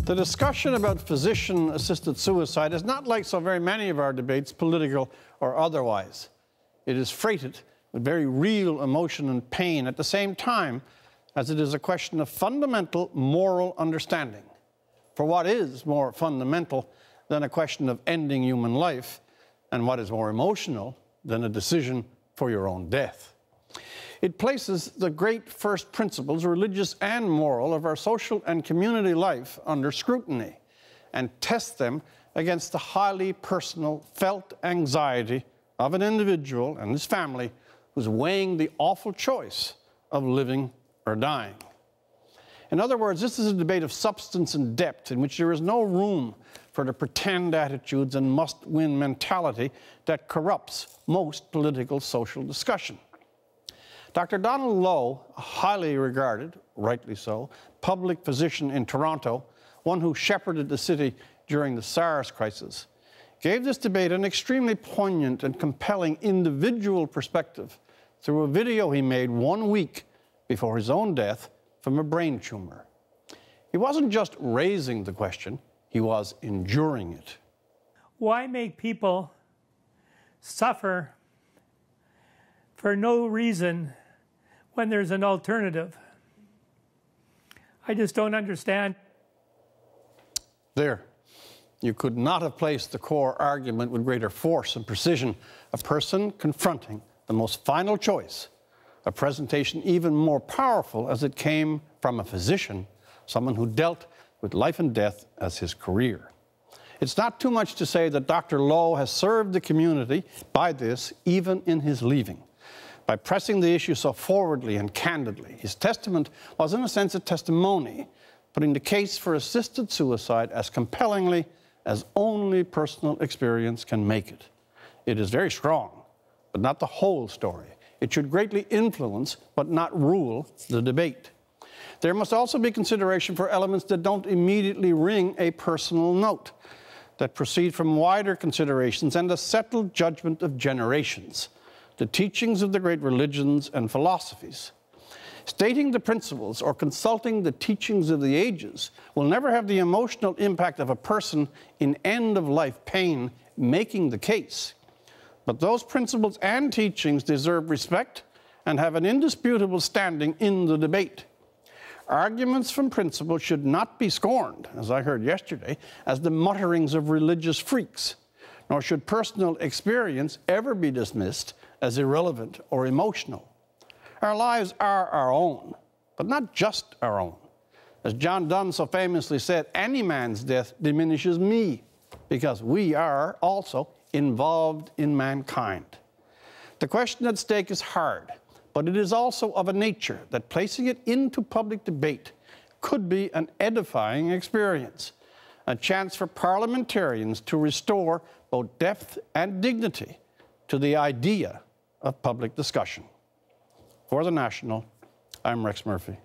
The discussion about physician-assisted suicide is not like so very many of our debates, political or otherwise. It is freighted with very real emotion and pain at the same time as it is a question of fundamental moral understanding. For what is more fundamental than a question of ending human life, and what is more emotional than a decision for your own death? It places the great first principles, religious and moral, of our social and community life under scrutiny and tests them against the highly personal felt anxiety of an individual and his family who's weighing the awful choice of living or dying. In other words, this is a debate of substance and depth in which there is no room for the pretend attitudes and must-win mentality that corrupts most political social discussion. Dr. Donald Low, a highly regarded, rightly so, public physician in Toronto, one who shepherded the city during the SARS crisis, gave this debate an extremely poignant and compelling individual perspective through a video he made 1 week before his own death from a brain tumor. He wasn't just raising the question, he was enduring it. Why make people suffer for no reason when there's an alternative? I just don't understand. There. You could not have placed the core argument with greater force and precision. A person confronting the most final choice, a presentation even more powerful as it came from a physician, someone who dealt with life and death as his career. It's not too much to say that Dr. Low has served the community by this, even in his leaving. By pressing the issue so forwardly and candidly, his testament was in a sense a testimony, putting the case for assisted suicide as compellingly as only personal experience can make it. It is very strong, but not the whole story. It should greatly influence, but not rule, the debate. There must also be consideration for elements that don't immediately ring a personal note, that proceed from wider considerations and a settled judgment of generations, the teachings of the great religions and philosophies. Stating the principles or consulting the teachings of the ages will never have the emotional impact of a person in end-of-life pain making the case. But those principles and teachings deserve respect and have an indisputable standing in the debate. Arguments from principle should not be scorned, as I heard yesterday, as the mutterings of religious freaks, nor should personal experience ever be dismissed as irrelevant or emotional. Our lives are our own, but not just our own. As John Donne so famously said, any man's death diminishes me, because we are also involved in mankind. The question at stake is hard, but it is also of a nature that placing it into public debate could be an edifying experience, a chance for parliamentarians to restore both depth and dignity to the idea of public discussion. For The National, I'm Rex Murphy.